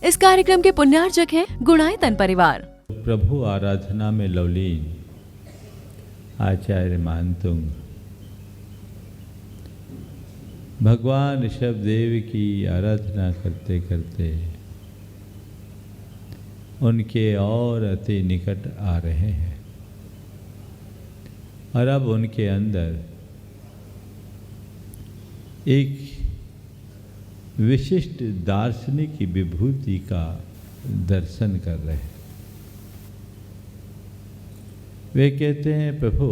इस कार्यक्रम के पुण्यार्चक हैं गुणायतन परिवार। प्रभु आराधना में लवलीन आचार्य मानतुंग भगवान ऋषभदेव की आराधना करते करते उनके और अति निकट आ रहे हैं और अब उनके अंदर एक विशिष्ट दार्शनिक विभूति का दर्शन कर रहे हैं। वे कहते हैं, प्रभु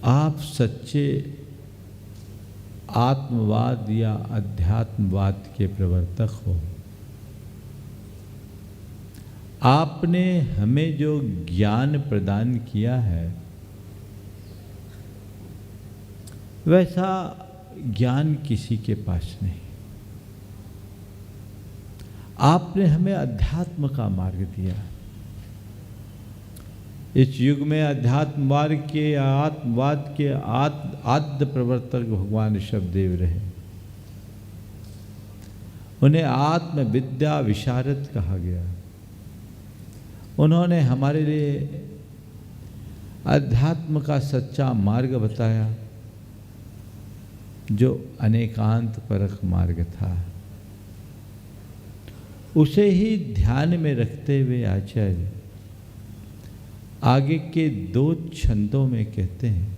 आप सच्चे आत्मवाद या अध्यात्मवाद के प्रवर्तक हो। आपने हमें जो ज्ञान प्रदान किया है वैसा ज्ञान किसी के पास नहीं। आपने हमें अध्यात्म का मार्ग दिया। इस युग में अध्यात्मवाद के या आत्मवाद के आद्य प्रवर्तक भगवान ऋषभदेव रहे। उन्हें आत्म विद्या विशारद कहा गया। उन्होंने हमारे लिए अध्यात्म का सच्चा मार्ग बताया जो अनेकांत परक मार्ग था। उसे ही ध्यान में रखते हुए आचार्य आगे के 2 छंदों में कहते हैं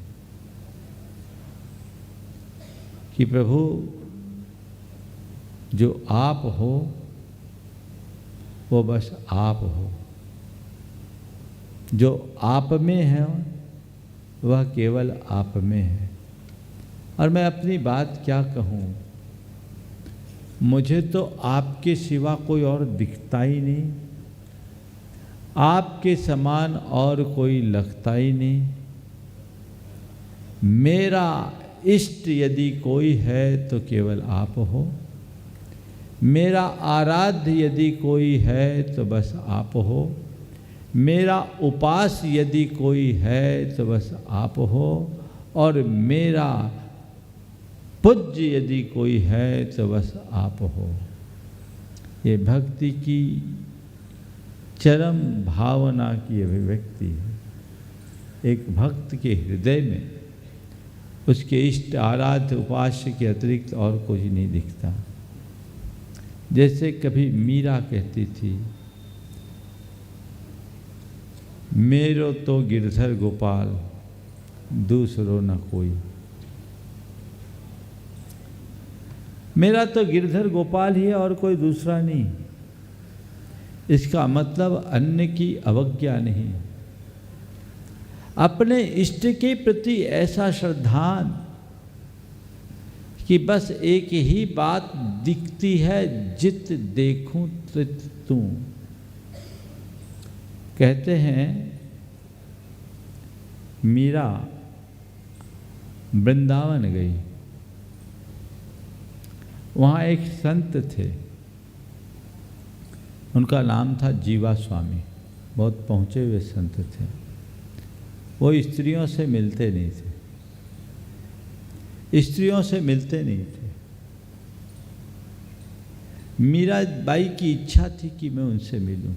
कि प्रभु जो आप हो वो बस आप हो। जो आप में है वह केवल आप में है। और मैं अपनी बात क्या कहूँ, मुझे तो आपके सिवा कोई और दिखता ही नहीं, आपके समान और कोई लगता ही नहीं। मेरा इष्ट यदि कोई है तो केवल आप हो। मेरा आराध्य यदि कोई है तो बस आप हो। मेरा उपास यदि कोई है तो बस आप हो। और मेरा पूज्य यदि कोई है तो बस आप हो। ये भक्ति की चरम भावना की अभिव्यक्ति है। एक भक्त के हृदय में उसके इष्ट आराध्य उपास्य के अतिरिक्त और कुछ नहीं दिखता। जैसे कभी मीरा कहती थी, मेरो तो गिरधर गोपाल दूसरो न कोई। मेरा तो गिरधर गोपाल ही है और कोई दूसरा नहीं। इसका मतलब अन्य की अवज्ञा नहीं, अपने इष्ट के प्रति ऐसा श्रद्धान कि बस एक ही बात दिखती है, जित देखूं तित तू। कहते हैं मीरा वृंदावन गई। वहाँ एक संत थे, उनका नाम था जीवा स्वामी। बहुत पहुँचे हुए संत थे। वो स्त्रियों से मिलते नहीं थे, स्त्रियों से मिलते नहीं थे। मीराबाई की इच्छा थी कि मैं उनसे मिलूं।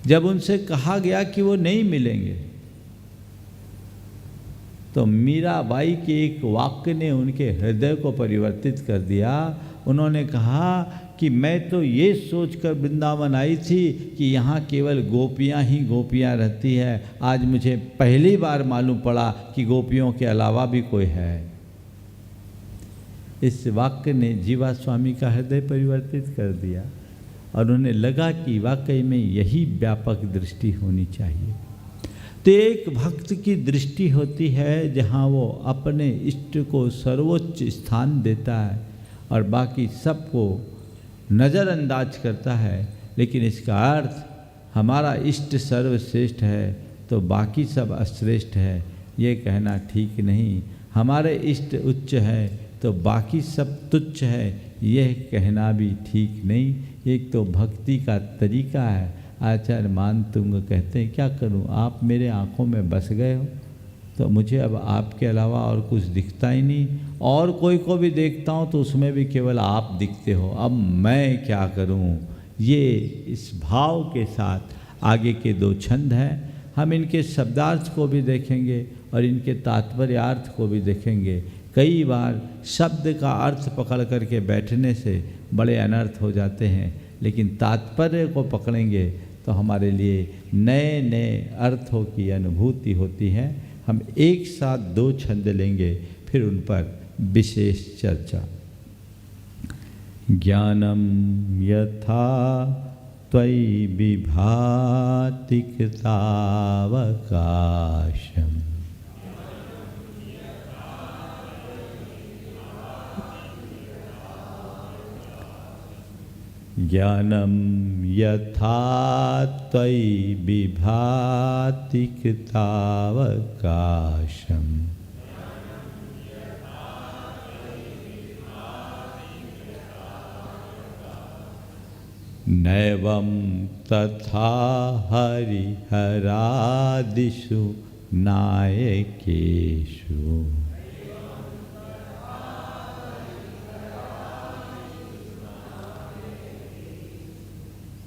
जब उनसे कहा गया कि वो नहीं मिलेंगे तो मीराबाई के एक वाक्य ने उनके हृदय को परिवर्तित कर दिया। उन्होंने कहा कि मैं तो ये सोचकर वृंदावन आई थी कि यहाँ केवल गोपियाँ ही गोपियाँ रहती है। आज मुझे पहली बार मालूम पड़ा कि गोपियों के अलावा भी कोई है। इस वाक्य ने जीवा स्वामी का हृदय परिवर्तित कर दिया और उन्हें लगा कि वाकई में यही व्यापक दृष्टि होनी चाहिए। तो एक भक्त की दृष्टि होती है जहाँ वो अपने इष्ट को सर्वोच्च स्थान देता है और बाकी सबको नज़रअंदाज करता है। लेकिन इसका अर्थ हमारा इष्ट सर्वश्रेष्ठ है तो बाकी सब अश्रेष्ठ है, ये कहना ठीक नहीं। हमारे इष्ट उच्च है तो बाकी सब तुच्छ है, यह कहना भी ठीक नहीं। एक तो भक्ति का तरीका है। आचार्य मानतुंग कहते हैं, क्या करूं, आप मेरे आँखों में बस गए हो तो मुझे अब आपके अलावा और कुछ दिखता ही नहीं और कोई को भी देखता हूँ तो उसमें भी केवल आप दिखते हो, अब मैं क्या करूँ। ये इस भाव के साथ आगे के 2 छंद हैं, हम इनके शब्दार्थ को भी देखेंगे और इनके तात्पर्यार्थ को भी देखेंगे। कई बार शब्द का अर्थ पकड़ करके बैठने से बड़े अनर्थ हो जाते हैं, लेकिन तात्पर्य को पकड़ेंगे तो हमारे लिए नए नए अर्थों की अनुभूति होती है। हम एक साथ 2 छंद लेंगे, फिर उन पर विशेष चर्चा। ज्ञानम यथा त्वयि विभाति कृतावकाशम, ज्ञानम यथा त्वयि विभाति कृतावकाशम, नैवं तथा हरिहरादिषु नायकेषु,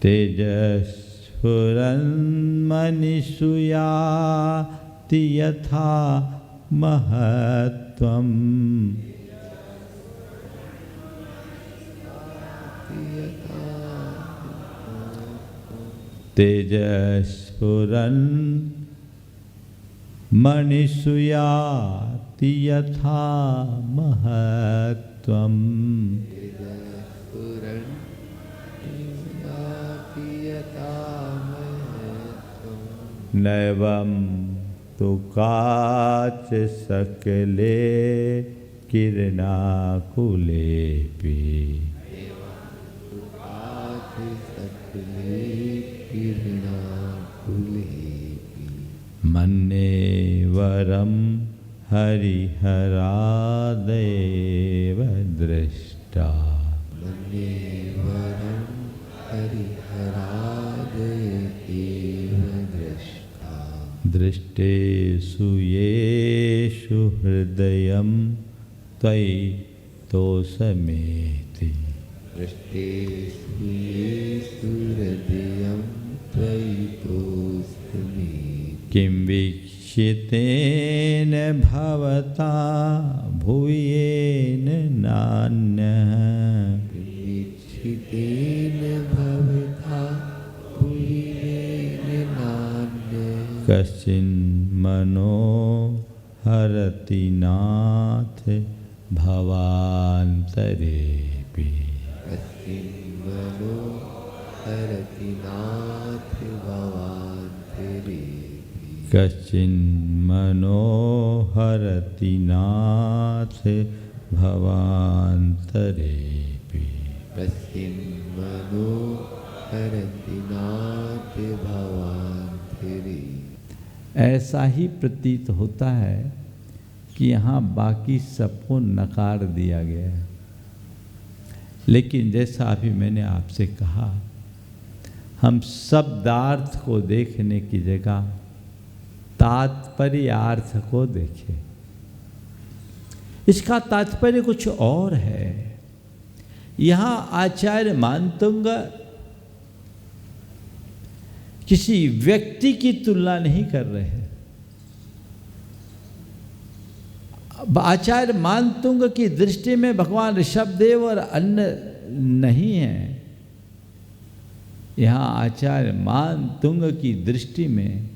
तेजस्फुरन्मनिषु याति यथा महत्त्वम्, तेजस्फुरन्मनिषु याति यथा महत्त्वम्, नैवं तु काच सकले किरणाकुलेऽपि, मन्ये वरं हरिहरादेव दृष्टा, दृष्टेषु येषु हृदयं त्वयि तोषमेति, किं वीक्षितेन भवता भुवयेन नान्यः, कश्चिन्मनो हरति नाथ भवान्तरेऽपि, कश्चिन्मनो हरति नाथ भवान्तरेऽपि, ऐसा ही प्रतीत होता है कि यहाँ बाकी सबको नकार दिया गया है, लेकिन जैसा अभी मैंने आपसे कहा, हम शब्दार्थ को देखने की जगह तात्पर्यार्थ को देखें। इसका तात्पर्य कुछ और है। यहाँ आचार्य मानतुंग किसी व्यक्ति की तुलना नहीं कर रहे हैं। आचार्य मानतुंग की दृष्टि में भगवान ऋषभदेव और अन्य नहीं है। यहाँ आचार्य मानतुंग की दृष्टि में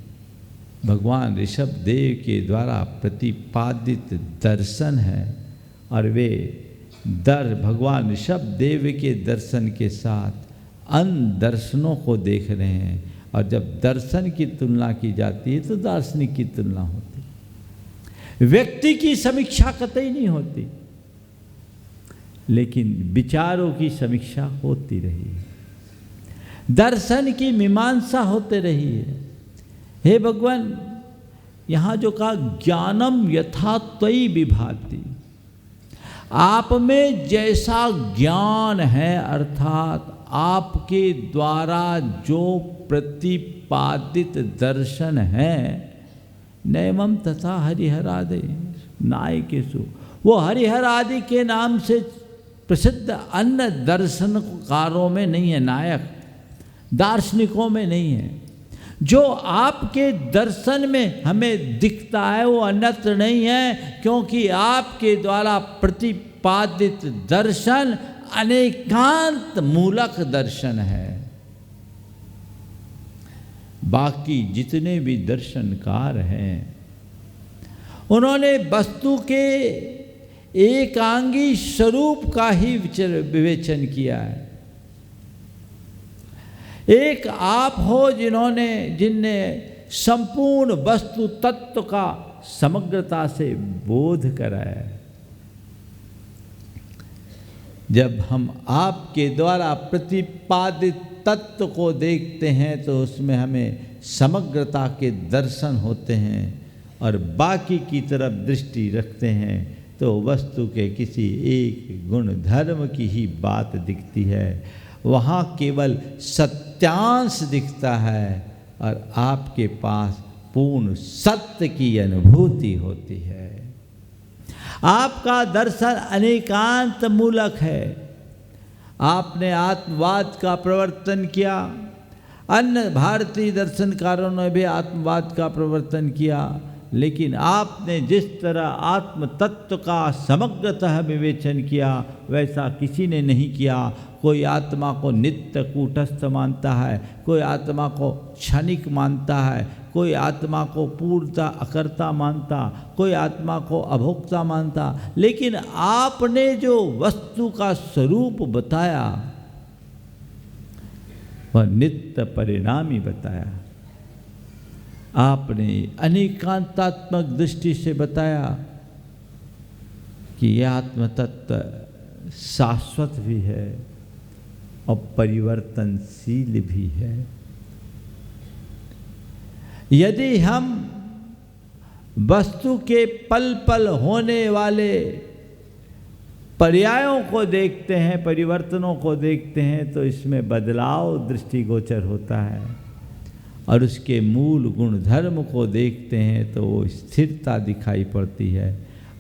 भगवान ऋषभदेव के द्वारा प्रतिपादित दर्शन है, और वे भगवान ऋषभदेव के दर्शन के साथ अन्य दर्शनों को देख रहे हैं। और जब दर्शन की तुलना की जाती है तो दार्शनिक की तुलना होती है, व्यक्ति की समीक्षा कतई नहीं होती, लेकिन विचारों की समीक्षा होती रही है, दर्शन की मीमांसा होते रही है। हे भगवान, यहाँ जो कहा ज्ञानम यथा त्वयि विभाति, आप में जैसा ज्ञान है, अर्थात आपके द्वारा जो प्रतिपादित दर्शन है, नैवं तथा हरिहरादे नायकेषु, वो हरिहर आदि के नाम से प्रसिद्ध अन्य दर्शनकारों में नहीं है, नायक दार्शनिकों में नहीं है। जो आपके दर्शन में हमें दिखता है वो अन्यत्र नहीं है, क्योंकि आपके द्वारा प्रतिपादित दर्शन अनेकांत मूलक दर्शन है। बाकी जितने भी दर्शनकार हैं उन्होंने वस्तु के एकांगी स्वरूप का ही विवेचन किया है। एक आप हो जिनने संपूर्ण वस्तु तत्व का समग्रता से बोध कराया है। जब हम आपके द्वारा प्रतिपादित तत्व को देखते हैं तो उसमें हमें समग्रता के दर्शन होते हैं, और बाकी की तरफ दृष्टि रखते हैं तो वस्तु के किसी एक गुण धर्म की ही बात दिखती है। वहाँ केवल सत्यांश दिखता है और आपके पास पूर्ण सत्य की अनुभूति होती है। आपका दर्शन अनेकांत मूलक है। आपने आत्मवाद का प्रवर्तन किया, अन्य भारतीय दर्शनकारों ने भी आत्मवाद का प्रवर्तन किया, लेकिन आपने जिस तरह आत्म तत्व का समग्रतः विवेचन किया वैसा किसी ने नहीं किया। कोई आत्मा को नित्य कूटस्थ मानता है, कोई आत्मा को क्षणिक मानता है, कोई आत्मा को पूर्णता अकर्ता मानता, कोई आत्मा को अभोक्ता मानता, लेकिन आपने जो वस्तु का स्वरूप बताया वह नित्य परिणामी बताया। आपने अनेकांतात्मक दृष्टि से बताया कि यह आत्म तत्व शाश्वत भी है और परिवर्तनशील भी है। यदि हम वस्तु के पल पल होने वाले पर्यायों को देखते हैं, परिवर्तनों को देखते हैं, तो इसमें बदलाव दृष्टिगोचर होता है, और उसके मूल गुण धर्म को देखते हैं तो वो स्थिरता दिखाई पड़ती है।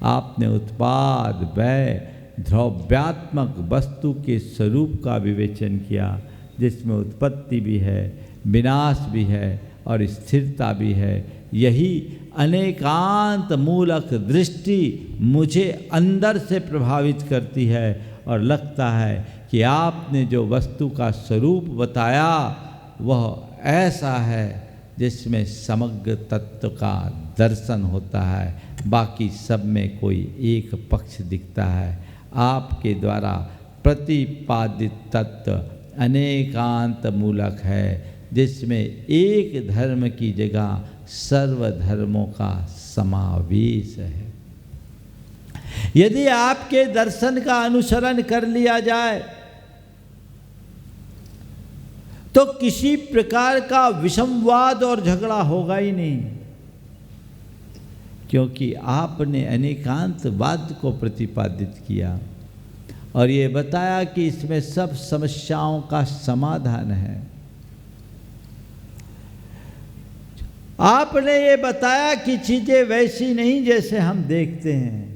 आपने उत्पाद व्यय द्रव्यात्मक वस्तु के स्वरूप का विवेचन किया, जिसमें उत्पत्ति भी है, विनाश भी है और स्थिरता भी है। यही अनेकांत मूलक दृष्टि मुझे अंदर से प्रभावित करती है, और लगता है कि आपने जो वस्तु का स्वरूप बताया वह ऐसा है जिसमें समग्र तत्व का दर्शन होता है, बाकी सब में कोई एक पक्ष दिखता है। आपके द्वारा प्रतिपादित तत्व अनेकांत मूलक है, जिसमें एक धर्म की जगह सर्वधर्मों का समावेश है। यदि आपके दर्शन का अनुसरण कर लिया जाए तो किसी प्रकार का विषमवाद और झगड़ा होगा ही नहीं, क्योंकि आपने अनेकांतवाद को प्रतिपादित किया और ये बताया कि इसमें सब समस्याओं का समाधान है। आपने ये बताया कि चीजें वैसी नहीं जैसे हम देखते हैं,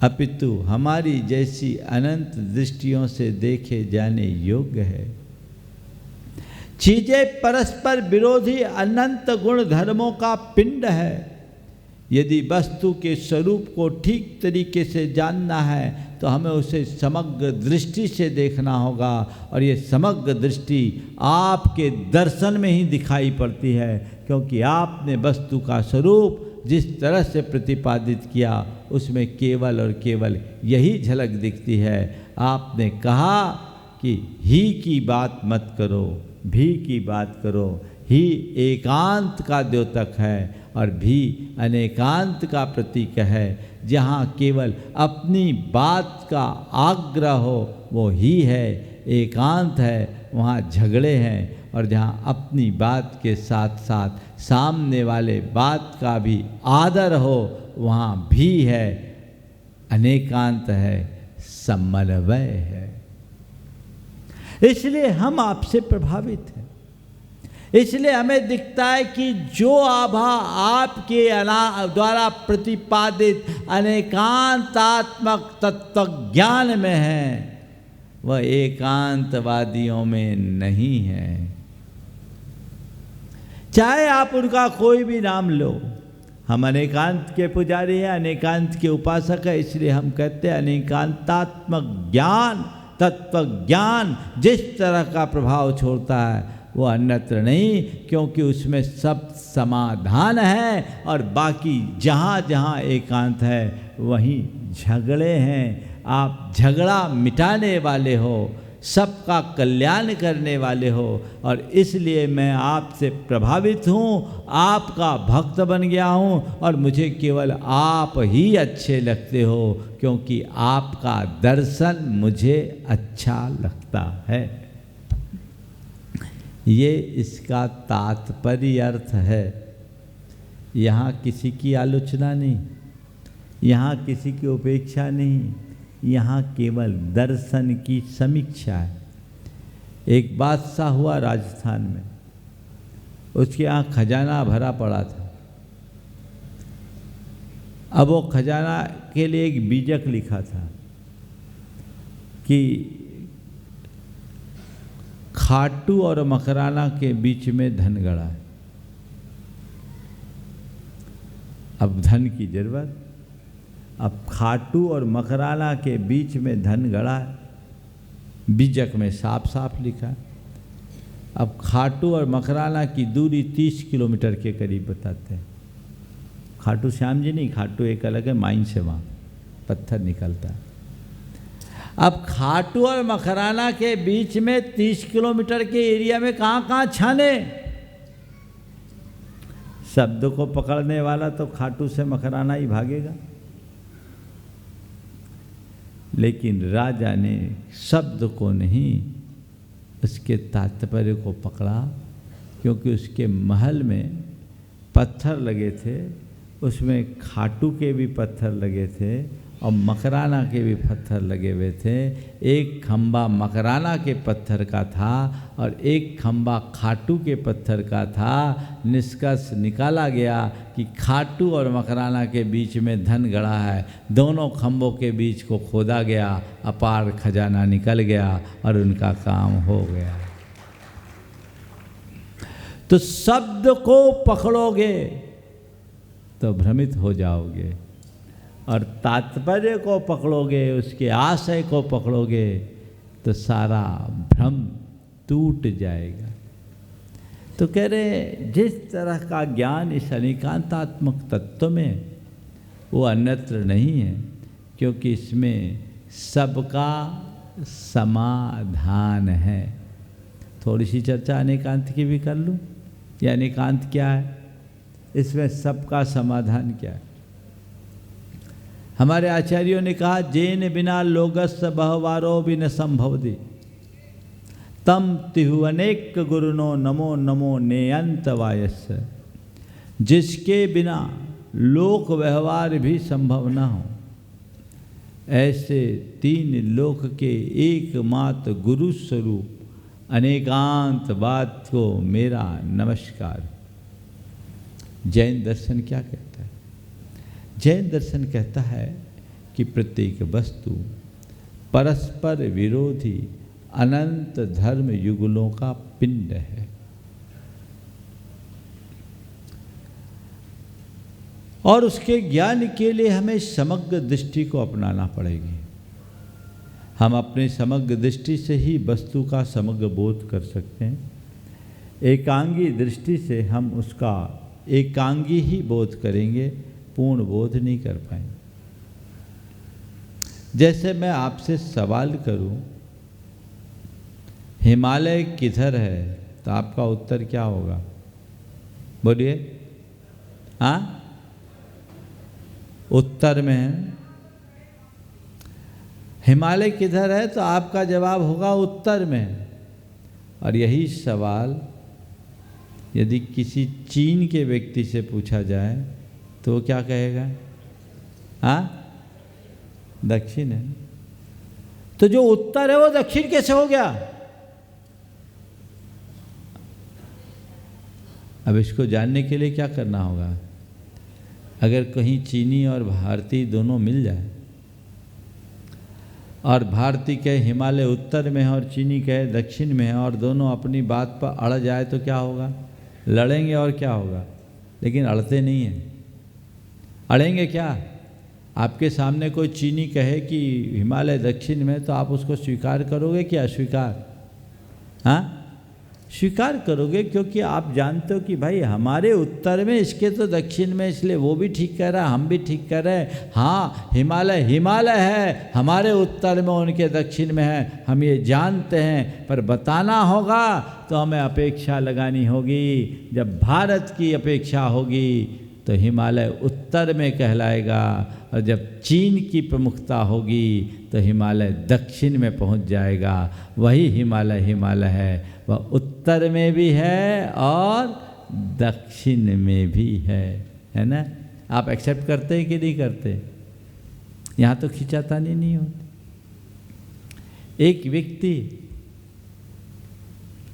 अपितु हमारी जैसी अनंत दृष्टियों से देखे जाने योग्य है। चीजें परस्पर विरोधी अनंत गुण धर्मों का पिंड है। यदि वस्तु के स्वरूप को ठीक तरीके से जानना है तो हमें उसे समग्र दृष्टि से देखना होगा, और ये समग्र दृष्टि आपके दर्शन में ही दिखाई पड़ती है, क्योंकि आपने वस्तु का स्वरूप जिस तरह से प्रतिपादित किया उसमें केवल और केवल यही झलक दिखती है। आपने कहा कि ही की बात मत करो, भी की बात करो। ही एकांत का द्योतक है और भी अनेकांत का प्रतीक है। जहाँ केवल अपनी बात का आग्रह हो वो ही है, एकांत है। वहाँ झगड़े हैं, और जहाँ अपनी बात के साथ साथ सामने वाले बात का भी आदर हो वहाँ भी है, अनेकांत है, समन्वय है। इसलिए हम आपसे प्रभावित हैं। इसलिए हमें दिखता है कि जो आभा आपके द्वारा प्रतिपादित अनेकांतात्मक तत्व ज्ञान में है, वह एकांतवादियों में नहीं है। चाहे आप उनका कोई भी नाम लो, हम अनेकांत के पुजारी हैं, अनेकांत के उपासक हैं, इसलिए हम कहते हैं अनेकांतात्मक ज्ञान, तत्व ज्ञान जिस तरह का प्रभाव छोड़ता है वो अन्यत्र नहीं, क्योंकि उसमें सब समाधान है और बाकी जहाँ जहाँ एकांत है वहीं झगड़े हैं। आप झगड़ा मिटाने वाले हो, सबका कल्याण करने वाले हो, और इसलिए मैं आपसे प्रभावित हूँ, आपका भक्त बन गया हूँ और मुझे केवल आप ही अच्छे लगते हो, क्योंकि आपका दर्शन मुझे अच्छा लगता है। ये इसका तात्पर्य अर्थ है। यहाँ किसी की आलोचना नहीं, यहाँ किसी की उपेक्षा नहीं, यहाँ केवल दर्शन की समीक्षा है। एक बादशाह हुआ राजस्थान में, उसके यहाँ खजाना भरा पड़ा था। अब वो खजाना के लिए एक बीजक लिखा था कि खाटू और मकराना के बीच में धन गड़ा है। अब धन की जरूरत, अब खाटू और मकराना के बीच में धन गड़ा है, बीजक में साफ साफ लिखा है। अब खाटू और मकराना की दूरी 30 किलोमीटर के करीब बताते हैं। खाटू श्याम जी नहीं, खाटू एक अलग है, माइन से वहाँ पत्थर निकलता है। अब खाटू और मकराना के बीच में 30 किलोमीटर के एरिया में कहाँ कहाँ छाने। शब्द को पकड़ने वाला तो खाटू से मकराना ही भागेगा, लेकिन राजा ने शब्द को नहीं, उसके तात्पर्य को पकड़ा, क्योंकि उसके महल में पत्थर लगे थे, उसमें खाटू के भी पत्थर लगे थे और मकराना के भी पत्थर लगे हुए थे। एक खंबा मकराना के पत्थर का था और एक खंबा खाटू के पत्थर का था। निष्कर्ष निकाला गया कि खाटू और मकराना के बीच में धन गड़ा है। दोनों खंभों के बीच को खोदा गया, अपार खजाना निकल गया और उनका काम हो गया। तो शब्द को पकड़ोगे तो भ्रमित हो जाओगे, और तात्पर्य को पकड़ोगे, उसके आशय को पकड़ोगे तो सारा भ्रम टूट जाएगा। तो कह रहे जिस तरह का ज्ञान इस अनेकांतात्मक तत्व में, वो अन्यत्र नहीं है, क्योंकि इसमें सबका समाधान है। थोड़ी सी चर्चा अनेकांत की भी कर लूँ। या अनेकांत क्या है, इसमें सबका समाधान क्या है। हमारे आचार्यों ने कहा, जेन बिना लोगस्य बहवारो बिन संभवति तम तिहु अनेक गुरुनो नमो नमो नेयंत वायस्य। जिसके बिना लोक व्यवहार भी संभव न हो, ऐसे तीन लोक के एकमात्र गुरु स्वरूप अनेकांतवाद को मेरा नमस्कार। जैन दर्शन क्या कहता है? जैन दर्शन कहता है कि प्रत्येक वस्तु परस्पर विरोधी अनंत धर्म युगलों का पिंड है, और उसके ज्ञान के लिए हमें समग्र दृष्टि को अपनाना पड़ेगी। हम अपने समग्र दृष्टि से ही वस्तु का समग्र बोध कर सकते हैं। एकांगी दृष्टि से हम उसका एकांगी ही बोध करेंगे, पूर्ण बोध नहीं कर पाएंगे। जैसे मैं आपसे सवाल करूं, हिमालय किधर है, तो आपका उत्तर क्या होगा? बोलिए। हाँ, उत्तर में है। हिमालय किधर है, तो आपका जवाब होगा उत्तर में। और यही सवाल यदि किसी चीन के व्यक्ति से पूछा जाए तो वो क्या कहेगा? हाँ, दक्षिण है। तो जो उत्तर है वो दक्षिण कैसे हो गया? अब इसको जानने के लिए क्या करना होगा? अगर कहीं चीनी और भारतीय दोनों मिल जाए, और भारतीय कहे हिमालय उत्तर में है और चीनी कहे दक्षिण में है, और दोनों अपनी बात पर अड़ जाए तो क्या होगा? लड़ेंगे और क्या होगा? लेकिन अड़ते नहीं हैं। अड़ेंगे क्या? आपके सामने कोई चीनी कहे कि हिमालय दक्षिण में, तो आप उसको स्वीकार करोगे कि अस्वीकार? हाँ, स्वीकार करोगे, क्योंकि आप जानते हो कि भाई हमारे उत्तर में, इसके तो दक्षिण में, इसलिए वो भी ठीक कह रहा है, हम भी ठीक कह रहे हैं। हाँ, हिमालय हिमालय है, हमारे उत्तर में, उनके दक्षिण में है, हम ये जानते हैं, पर बताना होगा तो हमें अपेक्षा लगानी होगी। जब भारत की अपेक्षा होगी तो हिमालय उत्तर में कहलाएगा, और जब चीन की प्रमुखता होगी तो हिमालय दक्षिण में पहुंच जाएगा। वही हिमालय हिमालय है, वह उत्तर में भी है और दक्षिण में भी है ना? आप एक्सेप्ट करते हैं कि नहीं करते? यहाँ तो खींचातानी नहीं होती। एक व्यक्ति,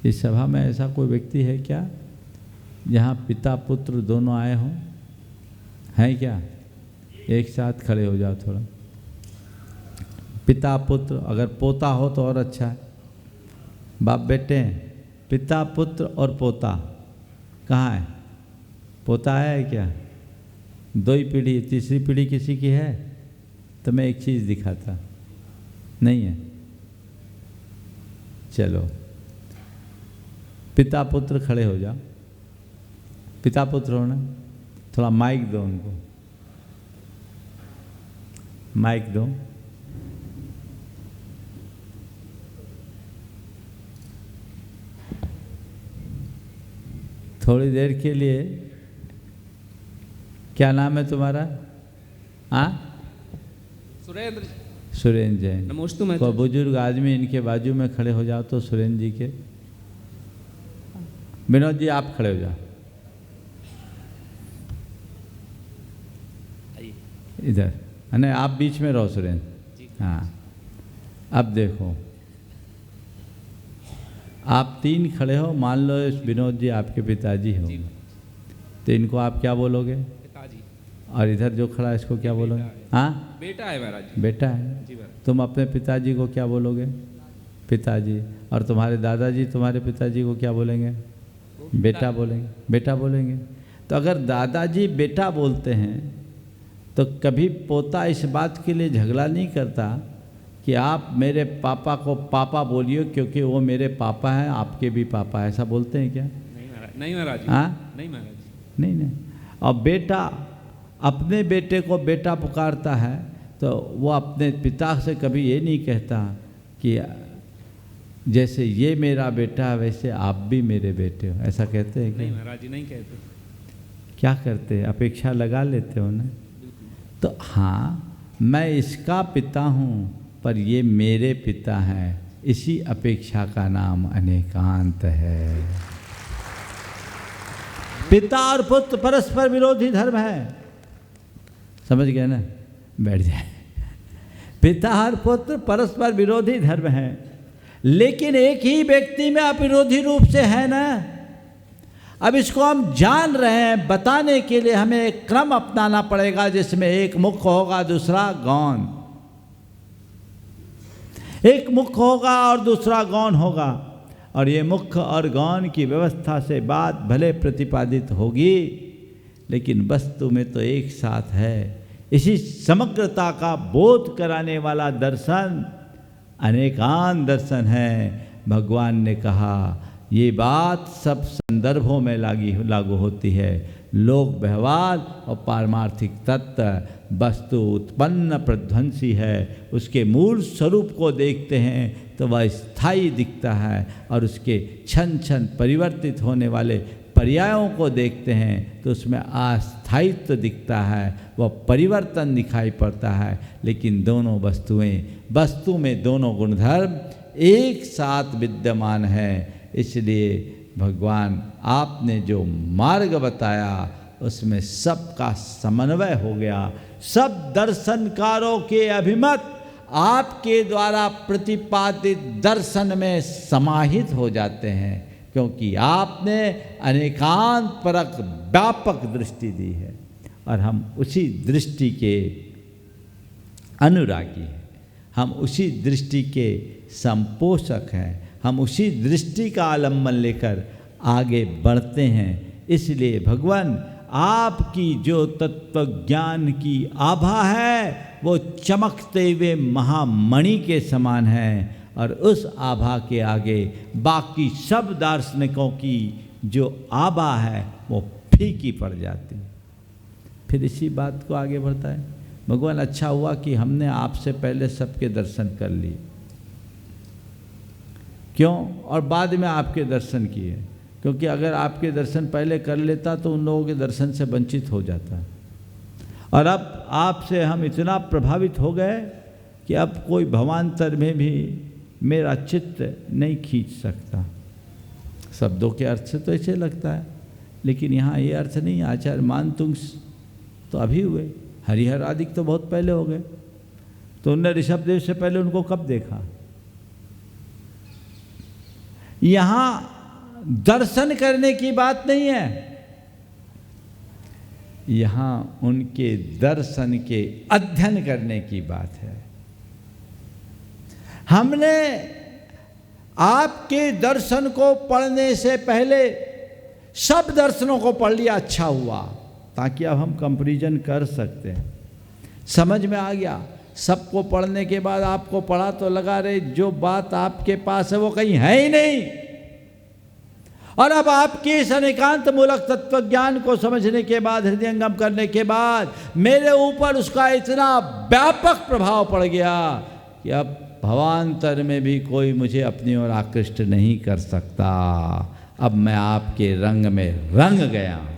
इस सभा में ऐसा कोई व्यक्ति है क्या जहाँ पिता पुत्र दोनों आए हों? है क्या? एक साथ खड़े हो जाओ थोड़ा। पिता पुत्र, अगर पोता हो तो और अच्छा है। बाप बेटे हैं, पिता पुत्र और पोता। कहाँ है? पोता है क्या? दो ही पीढ़ी, तीसरी पीढ़ी किसी की है? तो मैं एक चीज़ दिखाता। नहीं है? चलो, पिता पुत्र खड़े हो जाओ। पिता पुत्र हो ना? थोड़ा माइक दो उनको, माइक दो। थोड़ी देर के लिए, क्या नाम है तुम्हारा? हाँ, सुरेंद्र। सुरेंद्र जैन। नमोस्तु। मैं कोई बुजुर्ग आदमी इनके बाजू में खड़े हो जाओ तो सुरेंद्र जी के। विनोद जी आप खड़े हो जाओ इधर, है ना? आप बीच में रहो सुरेंद्र। हाँ, अब देखो, आप तीन खड़े हो, मान लो विनोद जी आपके पिताजी हो, तो इनको आप क्या बोलोगे? पिताजी। और इधर जो खड़ा है इसको क्या बोलोगे? हाँ, बेटा है महाराज। बेटा है। जी महाराज। तुम अपने पिताजी को क्या बोलोगे? पिताजी। और तुम्हारे दादाजी तुम्हारे पिताजी को क्या बोलेंगे? बेटा बोलेंगे। बेटा बोलेंगे। तो अगर दादाजी बेटा बोलते हैं तो कभी पोता इस बात के लिए झगड़ा नहीं करता कि आप मेरे पापा को पापा बोलिए क्योंकि वो मेरे पापा हैं, आपके भी पापा, ऐसा बोलते हैं क्या? नहीं महाराज। नहीं महाराज। हाँ, नहीं महाराज। नहीं। और बेटा अपने बेटे को बेटा पुकारता है तो वो अपने पिता से कभी ये नहीं कहता कि जैसे ये मेरा बेटा वैसे आप भी मेरे बेटे हो, ऐसा कहते हैं क्या? नहीं महाराज जी, नहीं कहते। क्या करते हैं? अपेक्षा लगा लेते हो ना? तो हाँ, मैं इसका पिता हूँ पर ये मेरे पिता हैं, इसी अपेक्षा का नाम अनेकांत है। पिता और पुत्र परस्पर विरोधी धर्म है, समझ गए ना? बैठ जाए। पिता और पुत्र परस्पर विरोधी धर्म है, लेकिन एक ही व्यक्ति में अविरोधी रूप से है ना। अब इसको हम जान रहे हैं, बताने के लिए हमें एक क्रम अपनाना पड़ेगा जिसमें एक मुख्य होगा, दूसरा गौण। एक मुख्य होगा और दूसरा गौण होगा, और ये मुख्य और गौण की व्यवस्था से बात भले प्रतिपादित होगी, लेकिन वस्तु में तो एक साथ है। इसी समग्रता का बोध कराने वाला दर्शन अनेकांत दर्शन है। भगवान ने कहा ये बात सब संदर्भों में लागू होती है। लोक व्यवहार और पारमार्थिक तत्व वस्तु उत्पन्न प्रध्वंसी है, उसके मूल स्वरूप को देखते हैं तो वह स्थायी दिखता है, और उसके क्षण क्षण परिवर्तित होने वाले पर्यायों को देखते हैं तो उसमें अस्थायित्व दिखता है, वह परिवर्तन दिखाई पड़ता है। लेकिन दोनों वस्तु में दोनों गुणधर्म एक साथ विद्यमान है। इसलिए भगवान आपने जो मार्ग बताया उसमें सबका समन्वय हो गया। सब दर्शनकारों के अभिमत आपके द्वारा प्रतिपादित दर्शन में समाहित हो जाते हैं, क्योंकि आपने अनेकांत परक व्यापक दृष्टि दी है और हम उसी दृष्टि के अनुरागी हैं, हम उसी दृष्टि के संपोषक हैं, हम उसी दृष्टि का आलम्बन लेकर आगे बढ़ते हैं। इसलिए भगवान आपकी जो तत्व ज्ञान की आभा है वो चमकते हुए महामणि के समान है और उस आभा के आगे बाकी सब दार्शनिकों की जो आभा है वो फीकी पड़ जाती है। फिर इसी बात को आगे बढ़ता है, भगवान अच्छा हुआ कि हमने आपसे पहले सबके दर्शन कर लिए, क्यों, और बाद में आपके दर्शन किए, क्योंकि अगर आपके दर्शन पहले कर लेता तो उन लोगों के दर्शन से वंचित हो जाता। और अब आपसे हम इतना प्रभावित हो गए कि अब कोई भवांतर में भी मेरा चित्त नहीं खींच सकता। शब्दों के अर्थ से तो ऐसे लगता है, लेकिन यहाँ ये अर्थ नहीं। आचार्य मानतुंग तो अभी हुए, हरिहर आदि तो बहुत पहले हो गए, तो उनने ऋषभदेव से पहले उनको कब देखा। यहाँ दर्शन करने की बात नहीं है, यहाँ उनके दर्शन के अध्ययन करने की बात है। हमने आपके दर्शन को पढ़ने से पहले सब दर्शनों को पढ़ लिया, अच्छा हुआ, ताकि अब हम कंपैरिजन कर सकते हैं। समझ में आ गया। सबको पढ़ने के बाद आपको पढ़ा तो लगा रहे जो बात आपके पास है वो कहीं है ही नहीं। और अब आपके इस अनेकांत मूलक तत्व ज्ञान को समझने के बाद, हृदयंगम करने के बाद मेरे ऊपर उसका इतना व्यापक प्रभाव पड़ गया कि अब भवांतर में भी कोई मुझे अपनी ओर आकृष्ट नहीं कर सकता। अब मैं आपके रंग में रंग गया हूँ।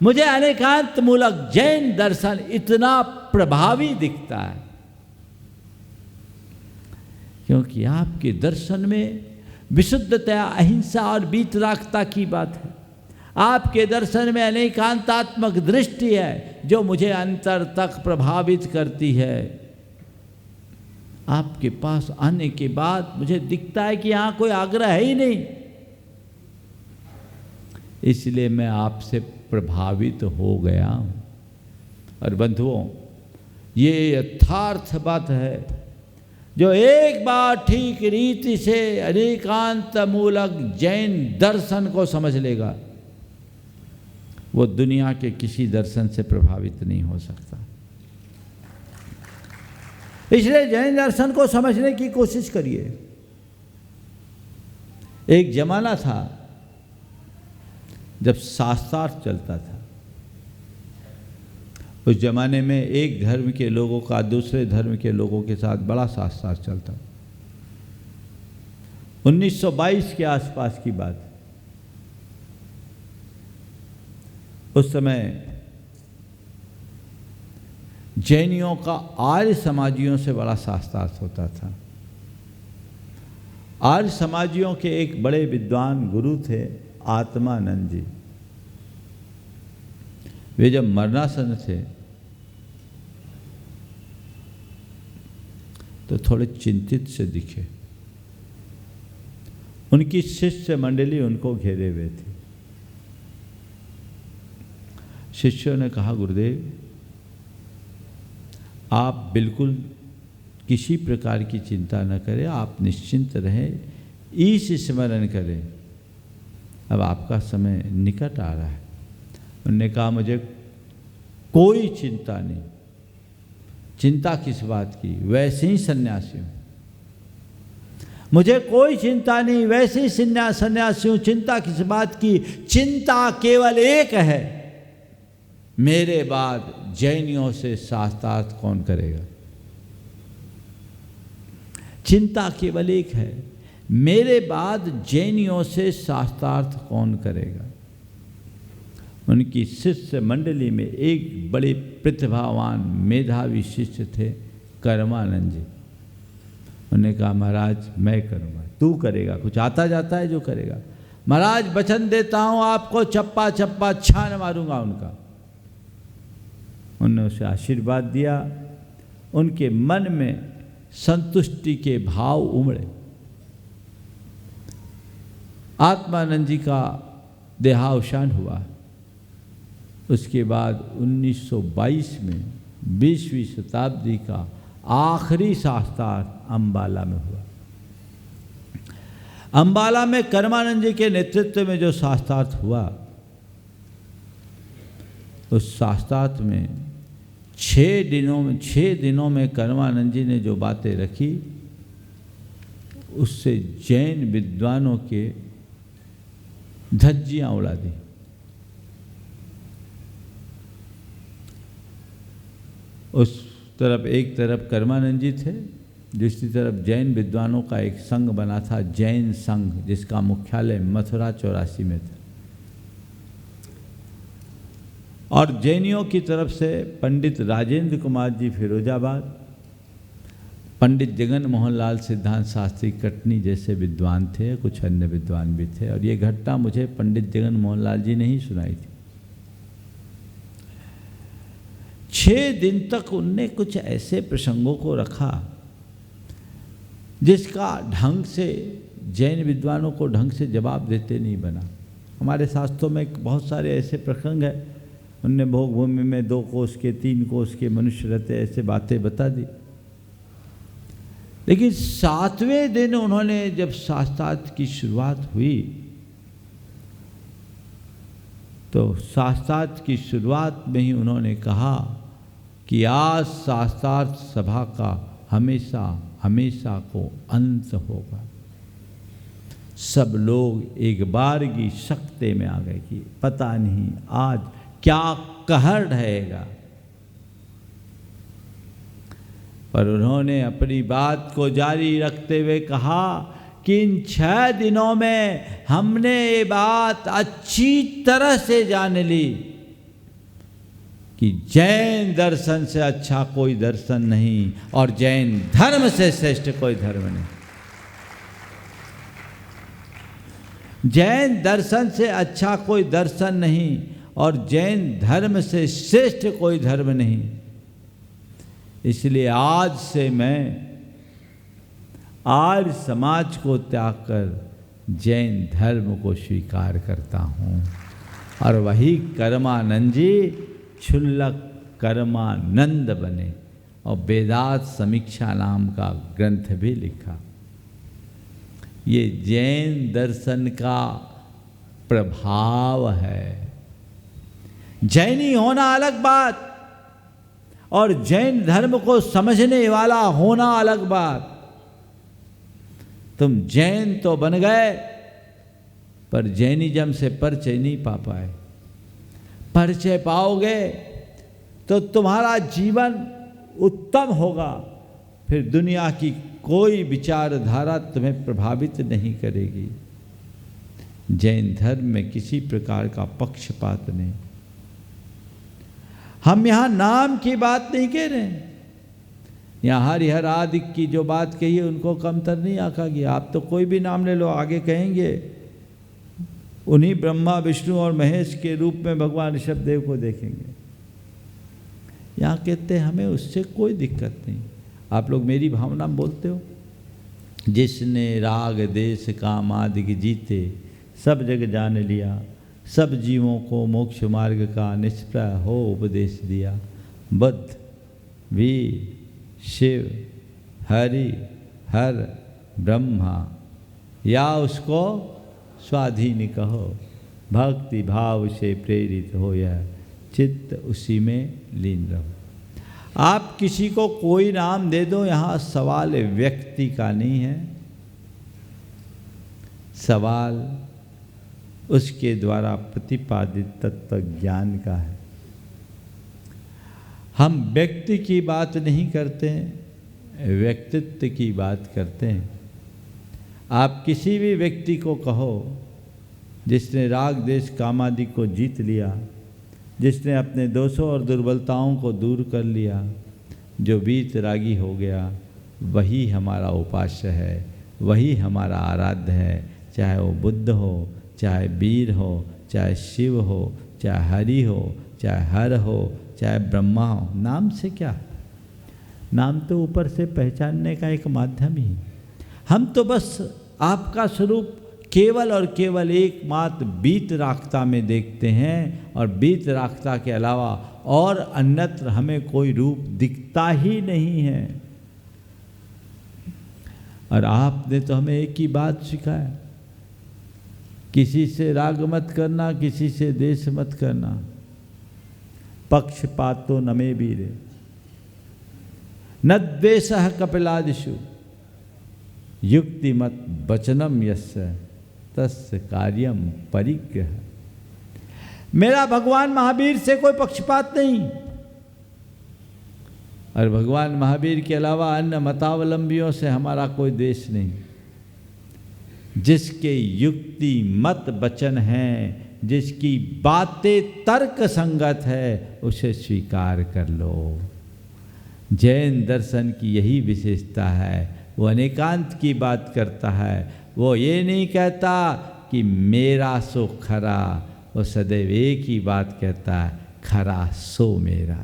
मुझे अनेकांत मूलक जैन दर्शन इतना प्रभावी दिखता है क्योंकि आपके दर्शन में विशुद्धता, अहिंसा और वीतरागता की बात है। आपके दर्शन में अनेकांतात्मक दृष्टि है जो मुझे अंतर तक प्रभावित करती है। आपके पास आने के बाद मुझे दिखता है कि यहाँ कोई आग्रह है ही नहीं, इसलिए मैं आपसे प्रभावित हो गया हूँ। और बंधुओं, ये यथार्थ बात है। जो एक बार ठीक रीति से अनेकांत मूलक जैन दर्शन को समझ लेगा वो दुनिया के किसी दर्शन से प्रभावित नहीं हो सकता। इसलिए जैन दर्शन को समझने की कोशिश करिए। एक जमाना था जब शास्त्रार्थ चलता था। उस जमाने में एक धर्म के लोगों का दूसरे धर्म के लोगों के साथ बड़ा शास्त्रार्थ चलता। 1922 के आसपास की बात। उस समय जैनियों का आर्य समाजियों से बड़ा शास्त्रार्थ होता था। आर्य समाजियों के एक बड़े विद्वान गुरु थे आत्मानंद जी। वे जब मरणासन थे तो थोड़े चिंतित से दिखे। उनकी शिष्य मंडली उनको घेरे हुए थी। शिष्यों ने कहा, गुरुदेव आप बिल्कुल किसी प्रकार की चिंता न करें, आप निश्चिंत रहें, ईश स्मरण करें, अब आपका समय निकट आ रहा है। उन्होंने कहा, मुझे कोई चिंता नहीं। चिंता किस बात की? वैसे ही सन्यासी हूँ, मुझे कोई चिंता नहीं, वैसे ही सन्यासी हूँ। चिंता किस बात की? चिंता केवल एक है, मेरे बाद जैनियों से शास्त्रार्थ कौन करेगा। चिंता केवल एक है, मेरे बाद जैनियों से शास्त्रार्थ कौन करेगा। उनकी शिष्य मंडली में एक बड़े प्रतिभावान मेधावी शिष्य थे कर्मानंद जी। उन्होंने कहा, महाराज मैं करूँगा, तू करेगा, कुछ आता जाता है जो करेगा। महाराज वचन देता हूँ आपको, चप्पा चप्पा छान मारूंगा उनका। उन्होंने उसे आशीर्वाद दिया। उनके मन में संतुष्टि के भाव उमड़े। आत्मानंद जी का देहावसान हुआ। उसके बाद 1922 में 20वीं शताब्दी का आखिरी शास्त्रार्थ अम्बाला में हुआ। अम्बाला में कर्मानंद जी के नेतृत्व में जो शास्त्रार्थ हुआ, उस शास्त्रार्थ में 6 दिनों में कर्मानंद जी ने जो बातें रखी, उससे जैन विद्वानों के धज्जियां उड़ा दी। उस तरफ एक तरफ कर्मानंद जी थे, दूसरी तरफ जैन विद्वानों का एक संघ बना था, जैन संघ, जिसका मुख्यालय मथुरा 84 में था। और जैनियों की तरफ से पंडित राजेंद्र कुमार जी फिरोजाबाद, पंडित जगन मोहन लाल सिद्धांत शास्त्री कटनी जैसे विद्वान थे, कुछ अन्य विद्वान भी थे। और ये घटना मुझे पंडित जगन मोहन लाल जी ने ही सुनाई थी। 6 दिन तक उनने कुछ ऐसे प्रसंगों को रखा जिसका ढंग से जैन विद्वानों को ढंग से जवाब देते नहीं बना। हमारे शास्त्रों में बहुत सारे ऐसे प्रसंग हैं। उनने भोग भूमि में 2 कोस के 3 कोस के मनुष्य रहते, ऐसे बातें बता दी। लेकिन 7वें दिन उन्होंने जब शास्त्रार्थ की शुरुआत हुई, तो शास्त्रार्थ की शुरुआत में ही उन्होंने कहा कि आज शास्त्रार्थ सभा का हमेशा हमेशा को अंत होगा। सब लोग एक बारगी शक्ति में आ गए कि पता नहीं आज क्या कहर रहेगा। पर उन्होंने अपनी बात को जारी रखते हुए कहा कि इन 6 दिनों में हमने ये बात अच्छी तरह से जान ली कि जैन दर्शन से अच्छा कोई दर्शन नहीं और जैन धर्म से श्रेष्ठ कोई धर्म नहीं। जैन दर्शन से अच्छा कोई दर्शन नहीं और जैन धर्म से श्रेष्ठ कोई धर्म नहीं। इसलिए आज से मैं आर्य समाज को त्याग कर जैन धर्म को स्वीकार करता हूँ। और वही कर्मानंद जी क्षुल्लक कर्मानंद बने और वेदांत समीक्षा नाम का ग्रंथ भी लिखा। ये जैन दर्शन का प्रभाव है। जैनी होना अलग बात और जैन धर्म को समझने वाला होना अलग बात। तुम जैन तो बन गए पर जैनिज्म से परिचय नहीं पा पाए। परिचय पाओगे तो तुम्हारा जीवन उत्तम होगा, फिर दुनिया की कोई विचारधारा तुम्हें प्रभावित नहीं करेगी। जैन धर्म में किसी प्रकार का पक्षपात नहीं। हम यहाँ नाम की बात नहीं कह रहे हैं। यहाँ हरिहर आदि की जो बात कही है उनको कमतर नहीं आका गया। आप तो कोई भी नाम ले लो, आगे कहेंगे उन्हीं ब्रह्मा विष्णु और महेश के रूप में भगवान ऋषभदेव को देखेंगे। यहाँ कहते हैं हमें उससे कोई दिक्कत नहीं। आप लोग मेरी भावना में बोलते हो। जिसने राग देश काम आदि जीते, सब जग जान लिया, सब जीवों को मोक्ष मार्ग का निष्प्रह हो उपदेश दिया। बुद्ध, वीर, शिव, हरि, हर, ब्रह्मा, या उसको स्वाधीन कहो, भक्ति भाव से प्रेरित हो यह चित्त उसी में लीन रहो। आप किसी को कोई नाम दे दो, यहाँ सवाल व्यक्ति का नहीं है, सवाल उसके द्वारा प्रतिपादित तत्व ज्ञान का है। हम व्यक्ति की बात नहीं करते हैं, व्यक्तित्व की बात करते हैं। आप किसी भी व्यक्ति को कहो जिसने राग देश कामादि को जीत लिया, जिसने अपने दोषों और दुर्बलताओं को दूर कर लिया, जो वीत रागी हो गया, वही हमारा उपास्य है, वही हमारा आराध्य है। चाहे वो बुद्ध हो, चाहे वीर हो, चाहे शिव हो, चाहे हरि हो, चाहे हर हो, चाहे ब्रह्मा हो। नाम से क्या? नाम तो ऊपर से पहचानने का एक माध्यम ही। हम तो बस आपका स्वरूप केवल और केवल एकमात्र वीतरागता में देखते हैं, और वीतरागता के अलावा और अन्यत्र हमें कोई रूप दिखता ही नहीं है। और आपने तो हमें एक ही बात सिखाया, किसी से राग मत करना, किसी से देश मत करना, पक्षपातो न मे वीरे न द्वेषः कपिलादिषु युक्तिमत वचनम यस्य तस्य कार्यम परिग्रह। मेरा भगवान महावीर से कोई पक्षपात नहीं, और भगवान महावीर के अलावा अन्य मतावलंबियों से हमारा कोई द्वेष नहीं। जिसके युक्ति मत वचन हैं, जिसकी बातें तर्क संगत है, उसे स्वीकार कर लो। जैन दर्शन की यही विशेषता है, वो अनेकांत की बात करता है। वो ये नहीं कहता कि मेरा सो खरा, वो सदैव एक ही बात कहता है, खरा सो मेरा।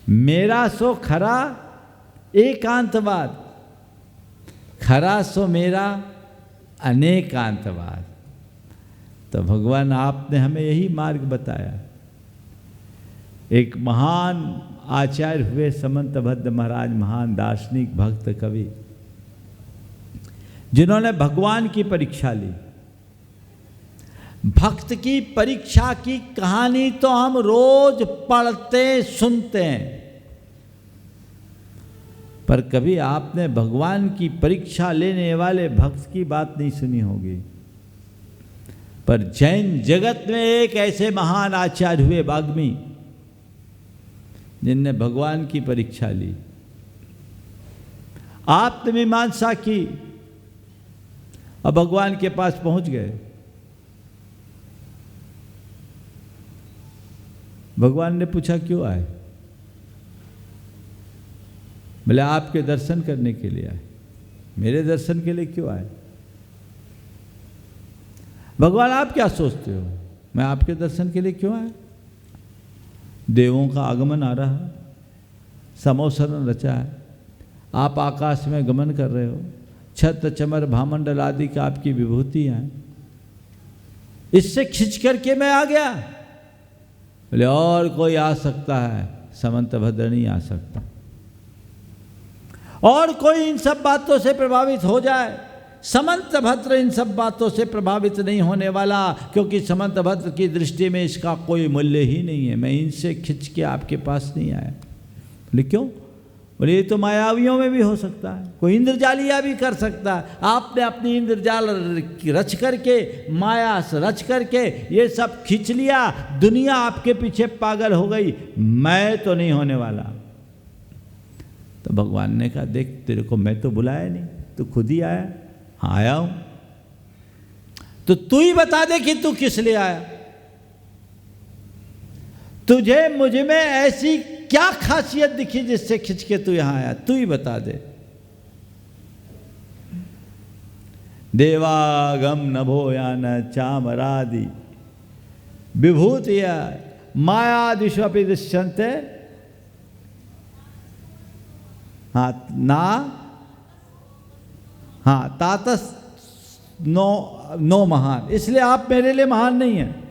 मेरा सो खरा एकांतवाद, खरा सो मेरा अनेकांतवाद। तो भगवान आपने हमें यही मार्ग बताया। एक महान आचार्य हुए समंतभद्र महाराज, महान दार्शनिक भक्त कवि, जिन्होंने भगवान की परीक्षा ली। भक्त की परीक्षा की कहानी तो हम रोज पढ़ते सुनते हैं, पर कभी आपने भगवान की परीक्षा लेने वाले भक्त की बात नहीं सुनी होगी। पर जैन जगत में एक ऐसे महान आचार्य हुए वाग्मी, जिनने भगवान की परीक्षा ली, आत्ममीमांसा की, और भगवान के पास पहुंच गए। भगवान ने पूछा क्यों आए? बोले आपके दर्शन करने के लिए आए। मेरे दर्शन के लिए क्यों आए? भगवान आप क्या सोचते हो, मैं आपके दर्शन के लिए क्यों आया? देवों का आगमन आ रहा है, समोसरण रचा है, आप आकाश में गमन कर रहे हो, छत्र चमर भामंडल आदि का आपकी विभूतियां हैं, इससे खिंच करके मैं आ गया। बोले और कोई आ सकता है, समंतभद्र नहीं आ सकता। और कोई इन सब बातों से प्रभावित हो जाए, समंतभद्र इन सब बातों से प्रभावित नहीं होने वाला, क्योंकि समंतभद्र की दृष्टि में इसका कोई मूल्य ही नहीं है। मैं इनसे खिंच के आपके पास नहीं आया। बोले क्यों? बोले ये तो मायावियों में भी हो सकता है, कोई इंद्रजालिया भी कर सकता है। आपने अपनी इंद्रजाल रच करके, माया रच करके ये सब खींच लिया, दुनिया आपके पीछे पागल हो गई, मैं तो नहीं होने वाला। तो भगवान ने कहा देख, तेरे को मैं तो बुलाया नहीं, तू खुद ही आया। हाँ आया हूं, तो तू ही बता दे कि तू किस लिए आया। तुझे मुझ में ऐसी क्या खासियत दिखी जिससे खिंच के तू यहां आया, तू ही बता दे। देवागम नभो या न चामरादि विभूतिया मायादिष्वपि दृश्यन्ते। हाँ ना, हाँ तातस नो महान, इसलिए आप मेरे लिए महान नहीं हैं।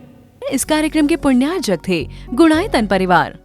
इस कार्यक्रम के पुण्यार्जक थे गुणायतन परिवार।